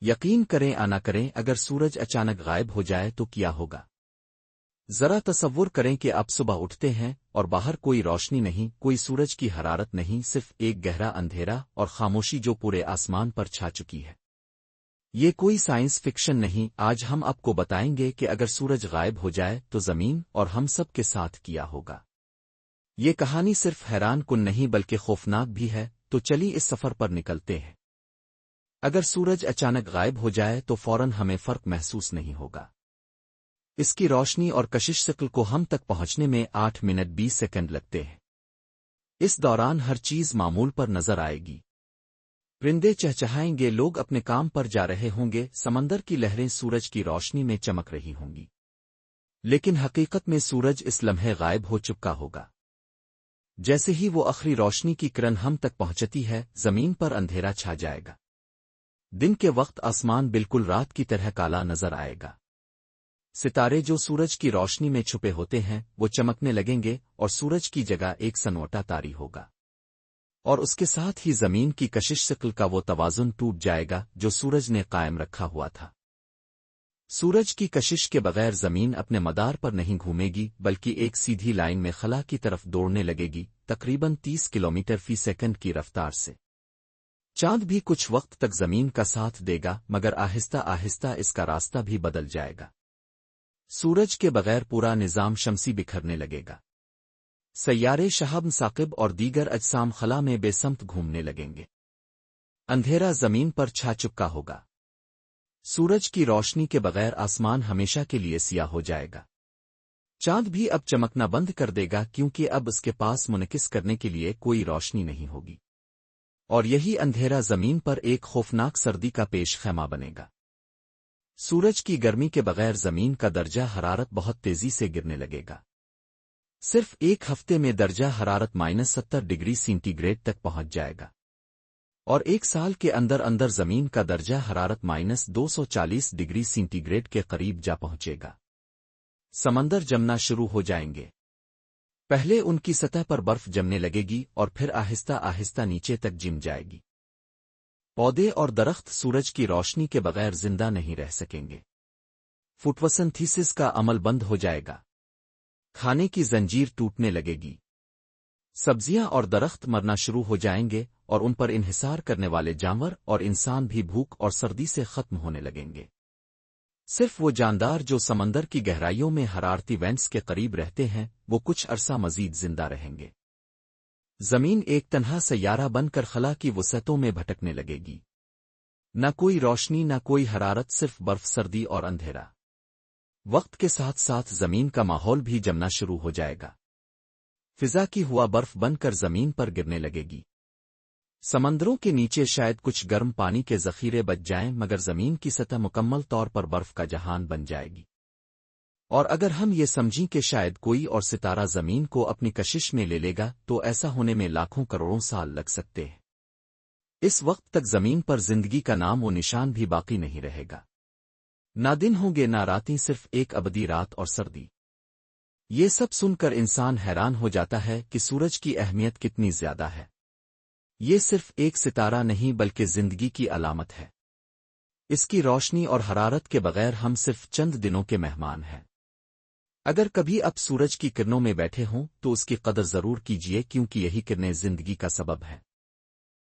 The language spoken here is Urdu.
یقین کریں نہ کریں، اگر سورج اچانک غائب ہو جائے تو کیا ہوگا؟ ذرا تصور کریں کہ آپ صبح اٹھتے ہیں اور باہر کوئی روشنی نہیں، کوئی سورج کی حرارت نہیں، صرف ایک گہرا اندھیرا اور خاموشی جو پورے آسمان پر چھا چکی ہے۔ یہ کوئی سائنس فکشن نہیں، آج ہم آپ کو بتائیں گے کہ اگر سورج غائب ہو جائے تو زمین اور ہم سب کے ساتھ کیا ہوگا۔ یہ کہانی صرف حیران کن نہیں بلکہ خوفناک بھی ہے، تو چلی اس سفر پر نکلتے ہیں۔ اگر سورج اچانک غائب ہو جائے تو فوراً ہمیں فرق محسوس نہیں ہوگا۔ اس کی روشنی اور کشش شکل کو ہم تک پہنچنے میں 8 منٹ 20 سیکنڈ لگتے ہیں۔ اس دوران ہر چیز معمول پر نظر آئے گی۔ پرندے چہچہائیں گے، لوگ اپنے کام پر جا رہے ہوں گے، سمندر کی لہریں سورج کی روشنی میں چمک رہی ہوں گی۔ لیکن حقیقت میں سورج اس لمحے غائب ہو چکا ہوگا۔ جیسے ہی وہ آخری روشنی کی کرن ہم تک پہنچتی ہے، زمین پر اندھیرا چھا جائے گا۔ دن کے وقت آسمان بالکل رات کی طرح کالا نظر آئے گا۔ ستارے جو سورج کی روشنی میں چھپے ہوتے ہیں وہ چمکنے لگیں گے اور سورج کی جگہ ایک سنوٹا طاری ہوگا، اور اس کے ساتھ ہی زمین کی کشش شکل کا وہ توازن ٹوٹ جائے گا جو سورج نے قائم رکھا ہوا تھا۔ سورج کی کشش کے بغیر زمین اپنے مدار پر نہیں گھومے گی بلکہ ایک سیدھی لائن میں خلا کی طرف دوڑنے لگے گی، تقریباً 30 کلومیٹر فی سیکنڈ کی رفتار سے۔ چاند بھی کچھ وقت تک زمین کا ساتھ دے گا مگر آہستہ آہستہ اس کا راستہ بھی بدل جائے گا۔ سورج کے بغیر پورا نظام شمسی بکھرنے لگے گا۔ سیارے شہاب ثاقب اور دیگر اجسام خلا میں بے سمت گھومنے لگیں گے۔ اندھیرا زمین پر چھا چکا ہوگا۔ سورج کی روشنی کے بغیر آسمان ہمیشہ کے لیے سیاہ ہو جائے گا۔ چاند بھی اب چمکنا بند کر دے گا کیونکہ اب اس کے پاس منعکس کرنے کے لیے کوئی روشنی نہیں ہوگی، اور یہی اندھیرا زمین پر ایک خوفناک سردی کا پیش خیمہ بنے گا۔ سورج کی گرمی کے بغیر زمین کا درجہ حرارت بہت تیزی سے گرنے لگے گا۔ صرف ایک ہفتے میں درجہ حرارت -70 ڈگری سینٹی گریڈ تک پہنچ جائے گا، اور ایک سال کے اندر اندر زمین کا درجہ حرارت -240 ڈگری سینٹی گریڈ کے قریب جا پہنچے گا۔ سمندر جمنا شروع ہو جائیں گے۔ پہلے ان کی سطح پر برف جمنے لگے گی اور پھر آہستہ آہستہ نیچے تک جم جائے گی۔ پودے اور درخت سورج کی روشنی کے بغیر زندہ نہیں رہ سکیں گے۔ فوٹوسنتھیسس کا عمل بند ہو جائے گا۔ کھانے کی زنجیر ٹوٹنے لگے گی۔ سبزیاں اور درخت مرنا شروع ہو جائیں گے اور ان پر انحصار کرنے والے جانور اور انسان بھی بھوک اور سردی سے ختم ہونے لگیں گے۔ صرف وہ جاندار جو سمندر کی گہرائیوں میں حرارتی وینٹس کے قریب رہتے ہیں وہ کچھ عرصہ مزید زندہ رہیں گے۔ زمین ایک تنہا سیارہ بن کر خلا کی وسعتوں میں بھٹکنے لگے گی۔ نہ کوئی روشنی، نہ کوئی حرارت، صرف برف، سردی اور اندھیرا۔ وقت کے ساتھ ساتھ زمین کا ماحول بھی جمنا شروع ہو جائے گا۔ فضا کی ہوا برف بن کر زمین پر گرنے لگے گی۔ سمندروں کے نیچے شاید کچھ گرم پانی کے ذخیرے بچ جائیں مگر زمین کی سطح مکمل طور پر برف کا جہان بن جائے گی۔ اور اگر ہم یہ سمجھیں کہ شاید کوئی اور ستارہ زمین کو اپنی کشش میں لے لے گا تو ایسا ہونے میں لاکھوں کروڑوں سال لگ سکتے ہیں۔ اس وقت تک زمین پر زندگی کا نام و نشان بھی باقی نہیں رہے گا۔ نہ دن ہوں گے نہ راتیں، صرف ایک ابدی رات اور سردی۔ یہ سب سن کر انسان حیران ہو جاتا ہے کہ سورج کی اہمیت کتنی زیادہ ہے۔ یہ صرف ایک ستارہ نہیں بلکہ زندگی کی علامت ہے۔ اس کی روشنی اور حرارت کے بغیر ہم صرف چند دنوں کے مہمان ہیں۔ اگر کبھی آپ سورج کی کرنوں میں بیٹھے ہوں تو اس کی قدر ضرور کیجیے کیونکہ یہی کرنیں زندگی کا سبب ہے۔